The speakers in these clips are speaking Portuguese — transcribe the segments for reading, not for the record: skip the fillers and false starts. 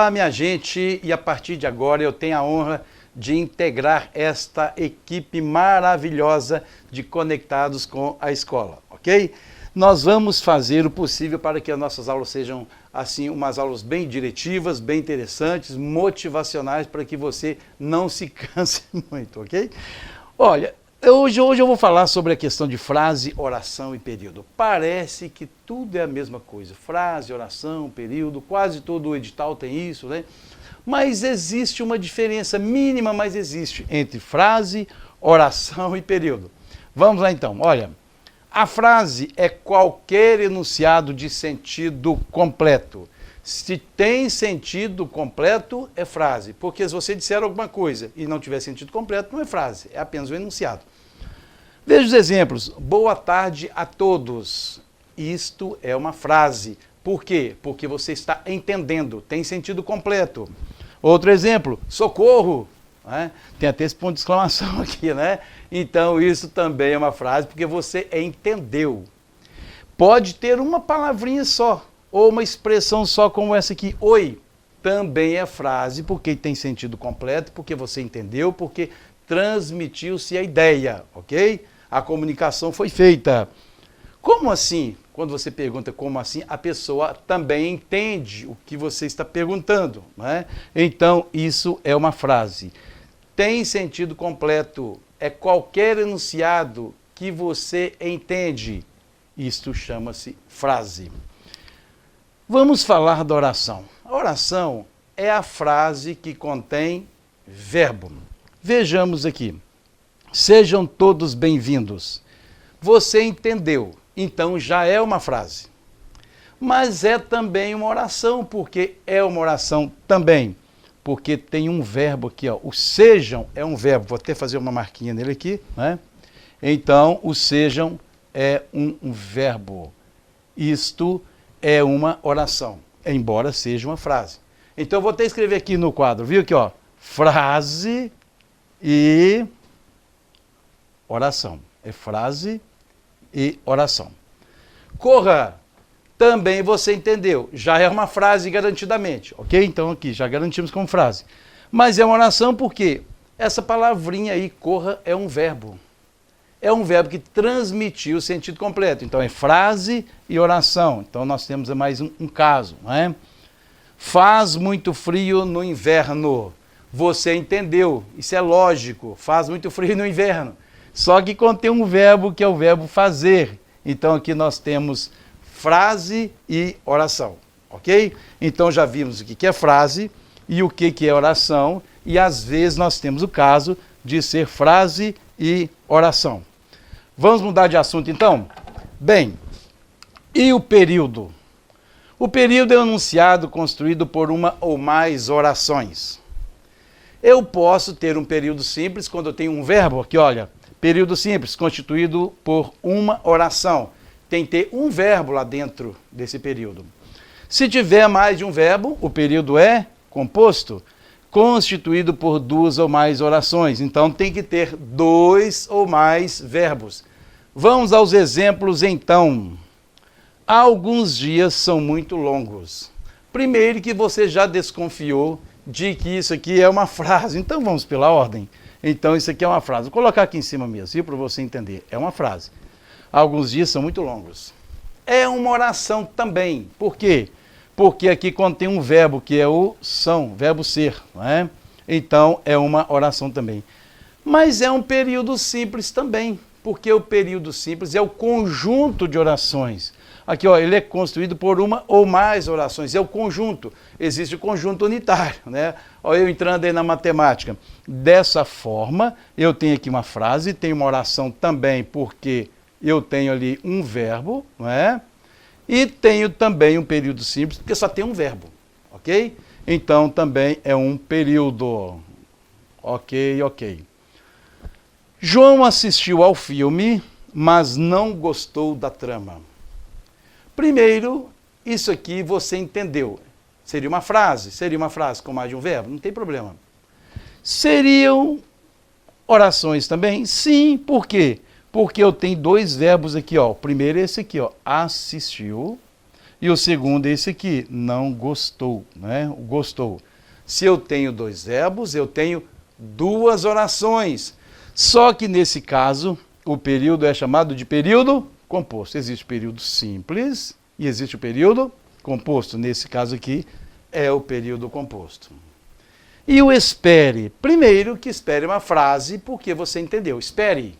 Olá, minha gente, e a partir de agora eu tenho a honra de integrar esta equipe maravilhosa de Conectados com a Escola, ok? Nós vamos fazer o possível para que as nossas aulas sejam, assim, umas aulas bem diretivas, bem interessantes, motivacionais, para que você não se canse muito, ok? Olha, hoje eu vou falar sobre a questão de frase, oração e período. Parece que tudo é a mesma coisa, frase, oração, período, quase todo o edital tem isso, né? Mas existe uma diferença mínima, mas existe, entre frase, oração e período. Vamos lá então, olha. A frase é qualquer enunciado de sentido completo. Se tem sentido completo, é frase. Porque se você disser alguma coisa e não tiver sentido completo, não é frase, é apenas um enunciado. Veja os exemplos. Boa tarde a todos. Isto é uma frase. Por quê? Porque você está entendendo, tem sentido completo. Outro exemplo, socorro. Né? Tem até esse ponto de exclamação aqui, né? Então isso também é uma frase porque você entendeu. Pode ter uma palavrinha só, ou uma expressão só como essa aqui, oi, também é frase porque tem sentido completo, porque você entendeu, porque transmitiu-se a ideia, ok? A comunicação foi feita. Como assim? Quando você pergunta como assim, a pessoa também entende o que você está perguntando, né? Então isso é uma frase. Tem sentido completo, é qualquer enunciado que você entende. Isto chama-se frase. Vamos falar da oração. A oração é a frase que contém verbo. Vejamos aqui. Sejam todos bem-vindos. Você entendeu, então já é uma frase. Mas é também uma oração, porque é uma oração também. Porque tem um verbo aqui, ó. O sejam é um verbo. Vou até fazer uma marquinha nele aqui, né? Então, o sejam é um verbo. Isto é uma oração, embora seja uma frase. Então, eu vou até escrever aqui no quadro, viu aqui, ó? Frase e oração. É frase e oração. Corra. Também você entendeu, já é uma frase garantidamente, ok? Então aqui, já garantimos como frase. Mas é uma oração porque essa palavrinha aí, corra, é um verbo. É um verbo que transmitiu o sentido completo. Então é frase e oração. Então nós temos mais um caso, não é? Faz muito frio no inverno. Você entendeu, isso é lógico, faz muito frio no inverno. Só que contém um verbo que é o verbo fazer. Então aqui nós temos frase e oração, ok? Então já vimos o que é frase e o que é oração, e às vezes nós temos o caso de ser frase e oração. Vamos mudar de assunto então? Bem, e o período? O período é um enunciado construído por uma ou mais orações. Eu posso ter um período simples quando eu tenho um verbo, aqui olha, período simples, constituído por uma oração. Tem que ter um verbo lá dentro desse período. Se tiver mais de um verbo, o período é composto, constituído por duas ou mais orações. Então tem que ter dois ou mais verbos. Vamos aos exemplos então. Alguns dias são muito longos. Primeiro que você já desconfiou de que isso aqui é uma frase. Então vamos pela ordem. Então isso aqui é uma frase. Vou colocar aqui em cima mesmo, viu, para você entender. É uma frase. Alguns dias são muito longos. É uma oração também. Por quê? Porque aqui contém um verbo, que é o são, verbo ser, não é? Então, é uma oração também. Mas é um período simples também, porque o período simples é o conjunto de orações. Aqui, ó, ele é construído por uma ou mais orações, é o conjunto. Existe o conjunto unitário, né? Ó, eu entrando aí na matemática. Dessa forma, eu tenho aqui uma frase, tenho uma oração também, porque eu tenho ali um verbo, não é? E tenho também um período simples, porque só tem um verbo, ok? Então também é um período. Ok. João assistiu ao filme, mas não gostou da trama. Primeiro, isso aqui você entendeu. Seria uma frase com mais de um verbo? Não tem problema. Seriam orações também? Sim, por quê? Porque eu tenho dois verbos aqui, ó. O primeiro é esse aqui, ó, assistiu, E o segundo é esse aqui, não gostou, né? O gostou. Se eu tenho dois verbos, eu tenho duas orações. Só que nesse caso, o período é chamado de período composto. Existe o período simples e existe o período composto. Nesse caso aqui, é o período composto. E o espere? Primeiro que espere uma frase, porque você entendeu. Espere.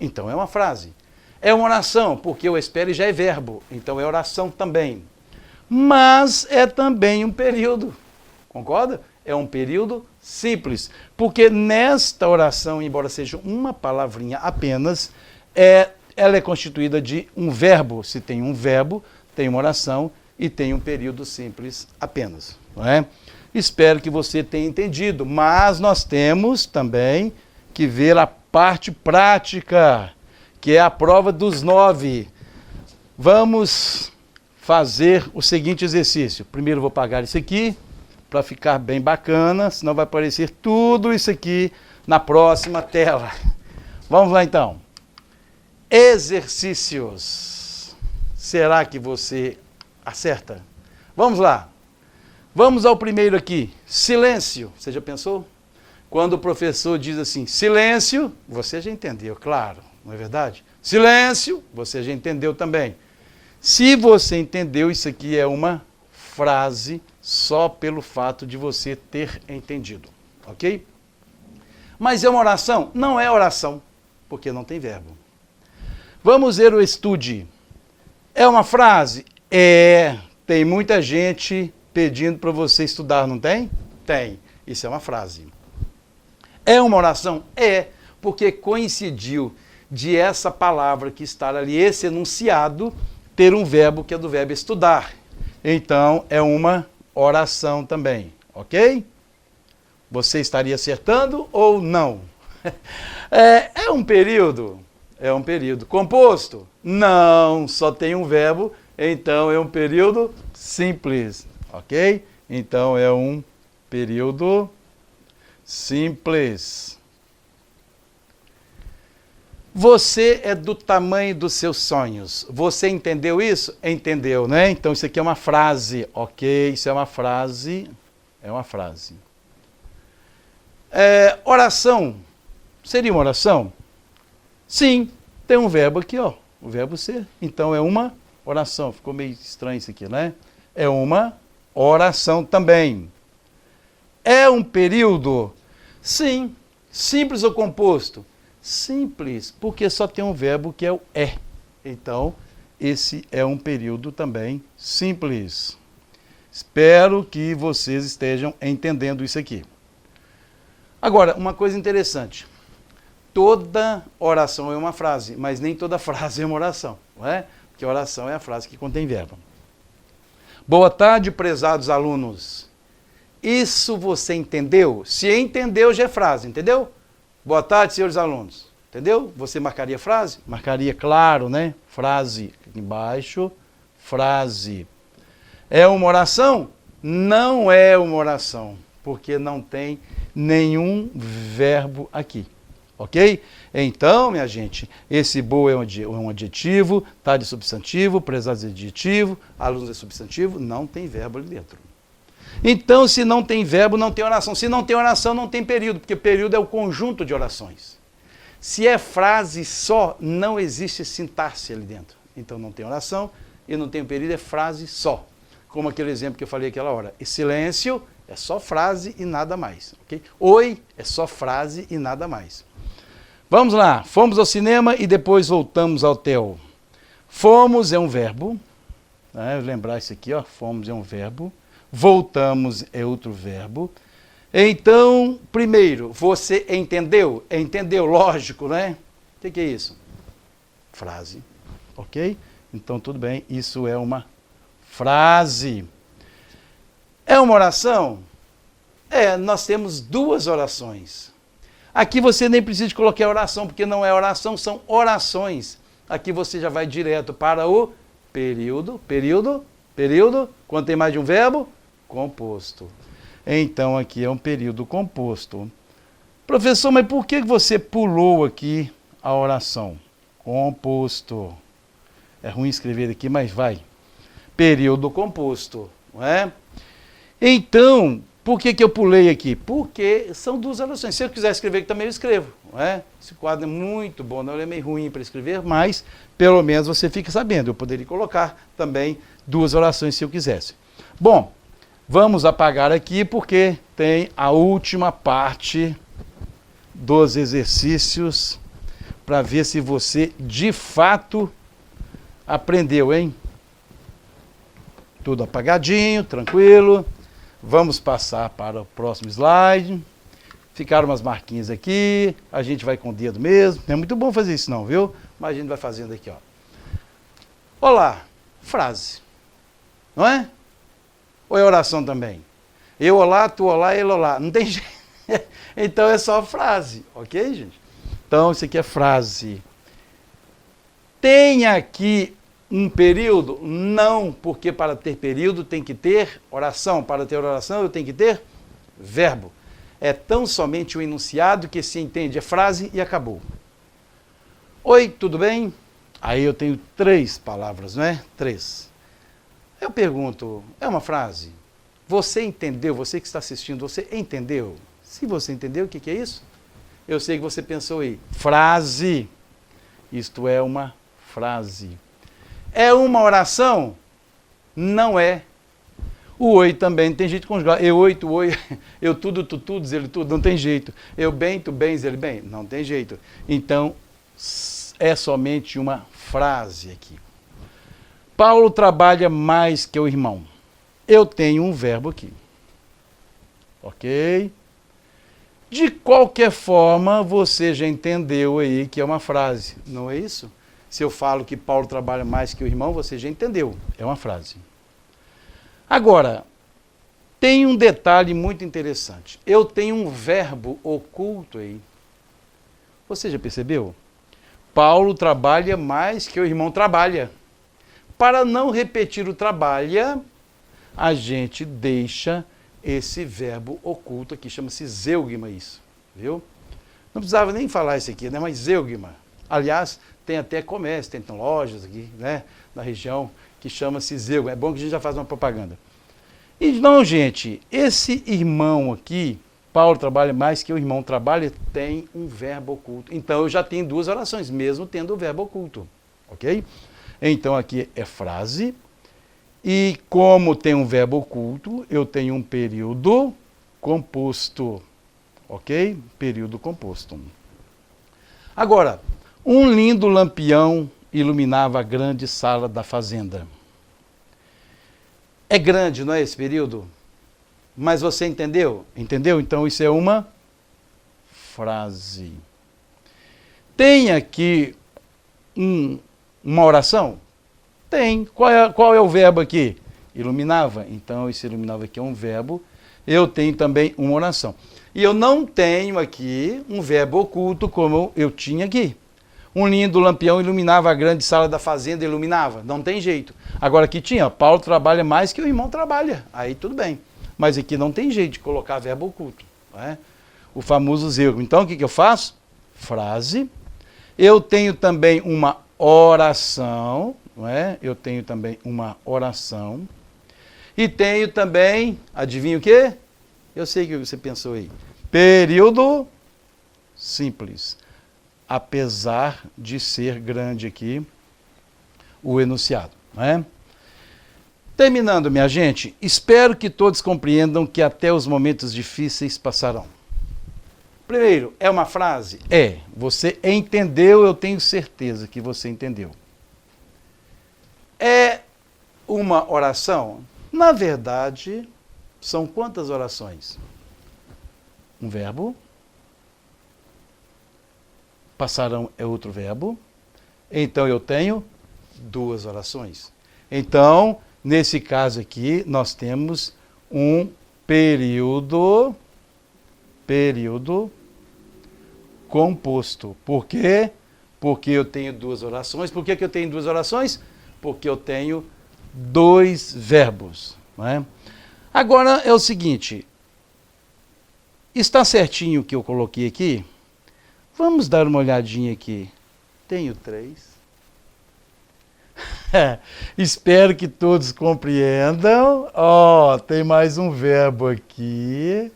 Então é uma frase. É uma oração, porque o espere já é verbo. Então é oração também. Mas é também um período. Concorda? É um período simples. Porque nesta oração, embora seja uma palavrinha apenas, ela é constituída de um verbo. Se tem um verbo, tem uma oração e tem um período simples apenas. Não é? Espero que você tenha entendido, mas nós temos também que ver a parte prática, que é a prova dos 9. Vamos fazer o seguinte exercício. Primeiro vou apagar isso aqui, para ficar bem bacana, senão vai aparecer tudo isso aqui na próxima tela. Vamos lá então. Exercícios. Será que você acerta? Vamos lá. Vamos ao primeiro aqui, silêncio. Você já pensou? Quando o professor diz assim, silêncio, você já entendeu, claro, não é verdade? Silêncio, você já entendeu também. Se você entendeu, isso aqui é uma frase só pelo fato de você ter entendido, ok? Mas é uma oração? Não é oração, porque não tem verbo. Vamos ver o estude. É uma frase? É. Tem muita gente pedindo para você estudar, não tem? Tem. Isso é uma frase. É uma oração? É, porque coincidiu de essa palavra que está ali, esse enunciado, ter um verbo que é do verbo estudar. Então, é uma oração também, ok? Você estaria acertando ou não? É um período? É um período composto? Não, só tem um verbo, então é um período simples. Ok? Então é um período simples. Você é do tamanho dos seus sonhos. Você entendeu isso? Entendeu, né? Então isso aqui é uma frase, ok? Isso é uma frase. É uma frase. Oração. Seria uma oração? Sim, tem um verbo aqui, ó. O verbo ser. Então é uma oração. Ficou meio estranho isso aqui, né? É uma oração também. É um período? Sim. Simples ou composto? Simples, porque só tem um verbo que é o é. Então, esse é um período também simples. Espero que vocês estejam entendendo isso aqui. Agora, uma coisa interessante. Toda oração é uma frase, mas nem toda frase é uma oração, não é? Porque oração é a frase que contém verbo. Boa tarde, prezados alunos. Isso você entendeu? Se entendeu, já é frase, entendeu? Boa tarde, senhores alunos. Entendeu? Você marcaria frase? Marcaria, claro, né? Frase. Aqui embaixo, frase. É uma oração? Não é uma oração, porque não tem nenhum verbo aqui. Ok? Então, minha gente, esse boa é um adjetivo, tarde é substantivo, prezados é adjetivo, alunos é substantivo, não tem verbo ali dentro. Então, se não tem verbo, não tem oração. Se não tem oração, não tem período, porque período é o conjunto de orações. Se é frase só, não existe sintaxe ali dentro. Então, não tem oração e não tem período, é frase só. Como aquele exemplo que eu falei aquela hora. E silêncio é só frase e nada mais. Okay? Oi é só frase e nada mais. Vamos lá, fomos ao cinema e depois voltamos ao hotel. Fomos é um verbo, né? Lembrar isso aqui, ó, fomos é um verbo, voltamos é outro verbo. Então, primeiro, você entendeu? Entendeu, lógico, né? O que é isso? Frase, ok? Então, tudo bem, isso é uma frase. É uma oração? Nós temos duas orações. Aqui você nem precisa de colocar oração, porque não é oração, são orações. Aqui você já vai direto para o período, quando tem mais de um verbo, composto. Então aqui é um período composto. Professor, mas por que você pulou aqui a oração? Composto. É ruim escrever aqui, mas vai. período composto, não é? Então, por que eu pulei aqui? Porque são duas orações. Se eu quiser escrever aqui também, eu escrevo, não é? Esse quadro é muito bom, não é meio ruim para escrever, mas pelo menos você fica sabendo. Eu poderia colocar também duas orações se eu quisesse. Bom, vamos apagar aqui porque tem a última parte dos exercícios para ver se você de fato aprendeu, hein? Tudo apagadinho, tranquilo. Vamos passar para o próximo slide. Ficaram umas marquinhas aqui, a gente vai com o dedo mesmo. Não é muito bom fazer isso não, viu? Mas a gente vai fazendo aqui, ó. Olá, frase. Não é? Ou é oração também? Eu olá, tu olá, ele olá. Não tem jeito. Então é só frase, ok, gente? Então isso aqui é frase. Tem aqui um período? Não, porque para ter período tem que ter oração. Para ter oração eu tenho que ter verbo. É tão somente o enunciado que se entende, é frase e acabou. Oi, tudo bem? Aí eu tenho 3 palavras, não é? 3. Eu pergunto, é uma frase? Você entendeu? Você que está assistindo, você entendeu? Se você entendeu, o que é isso? Eu sei que você pensou aí. Frase. Isto é uma frase. É uma oração? Não é. O oi também não tem jeito de conjugar. Eu oi, tu oi, eu tudo, tu tudo, ele tudo, não tem jeito. Eu bem, tu bens, ele bem, não tem jeito. Então, é somente uma frase aqui. Paulo trabalha mais que o irmão. Eu tenho um verbo aqui. Ok? De qualquer forma, você já entendeu aí que é uma frase, não é isso? Se eu falo que Paulo trabalha mais que o irmão, você já entendeu, é uma frase. Agora, tem um detalhe muito interessante. Eu tenho um verbo oculto aí. Você já percebeu? Paulo trabalha mais que o irmão trabalha. Para não repetir o trabalha, a gente deixa esse verbo oculto aqui, chama-se zeugma isso, viu? Não precisava nem falar isso aqui, né? Mas zeugma. Aliás, tem até comércio, tem lojas aqui, né? Na região, que chama-se zeugma. É bom que a gente já faz uma propaganda. E não, gente, esse irmão aqui, Paulo trabalha mais que o irmão trabalha, tem um verbo oculto. Então eu já tenho 2 orações, mesmo tendo o verbo oculto, ok? Então aqui é frase. E como tem um verbo oculto, eu tenho um período composto, ok? Período composto. Agora, um lindo lampião iluminava a grande sala da fazenda. É grande, não é esse período? Mas você entendeu? Entendeu? Então isso é uma frase. Tem aqui uma oração? Tem. Qual é o verbo aqui? Iluminava. Então, esse iluminava aqui é um verbo. Eu tenho também uma oração. E eu não tenho aqui um verbo oculto como eu tinha aqui. Um lindo lampião iluminava a grande sala da fazenda, iluminava. Não tem jeito. Agora aqui tinha, Paulo trabalha mais que o irmão trabalha. Aí tudo bem. Mas aqui não tem jeito de colocar verbo oculto. Não é? O famoso zeugma. Então, o que eu faço? Frase. Eu tenho também uma oração. Não é? Eu tenho também uma oração. E tenho também, adivinha o quê? Eu sei que você pensou aí. Período simples. Apesar de ser grande aqui o enunciado. Não é? Terminando, minha gente, espero que todos compreendam que até os momentos difíceis passarão. Primeiro, é uma frase? É. Você entendeu, eu tenho certeza que você entendeu. É uma oração? Na verdade, são quantas orações? Um verbo. Passarão é outro verbo. Então eu tenho 2 orações. Então, nesse caso aqui, nós temos um período composto. Por quê? Porque eu tenho 2 orações. Por que eu tenho 2 orações? Porque eu tenho 2 verbos. Não é? Agora é o seguinte, está certinho o que eu coloquei aqui? Vamos dar uma olhadinha aqui. Tenho 3. Espero que todos compreendam. Ó, tem mais um verbo aqui.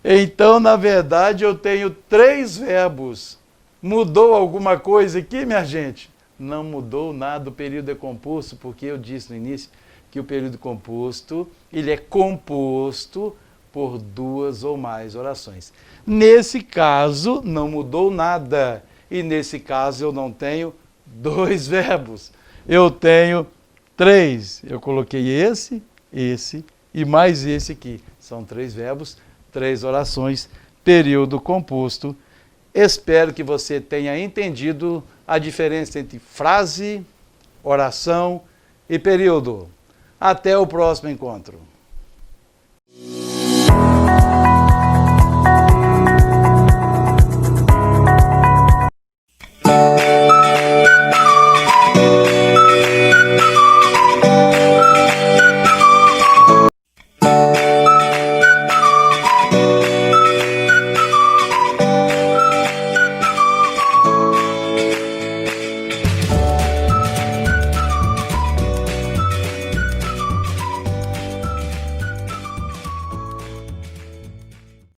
Então, na verdade, eu tenho 3 verbos. Mudou alguma coisa aqui, minha gente? Não mudou nada o período é composto, porque eu disse no início que o período composto, ele é composto por 2 ou mais orações. Nesse caso, não mudou nada. E nesse caso, eu não tenho 2 verbos. Eu tenho 3. Eu coloquei esse e mais esse aqui. São 3 verbos, 3 orações, período composto. Espero que você tenha entendido a diferença entre frase, oração e período. Até o próximo encontro.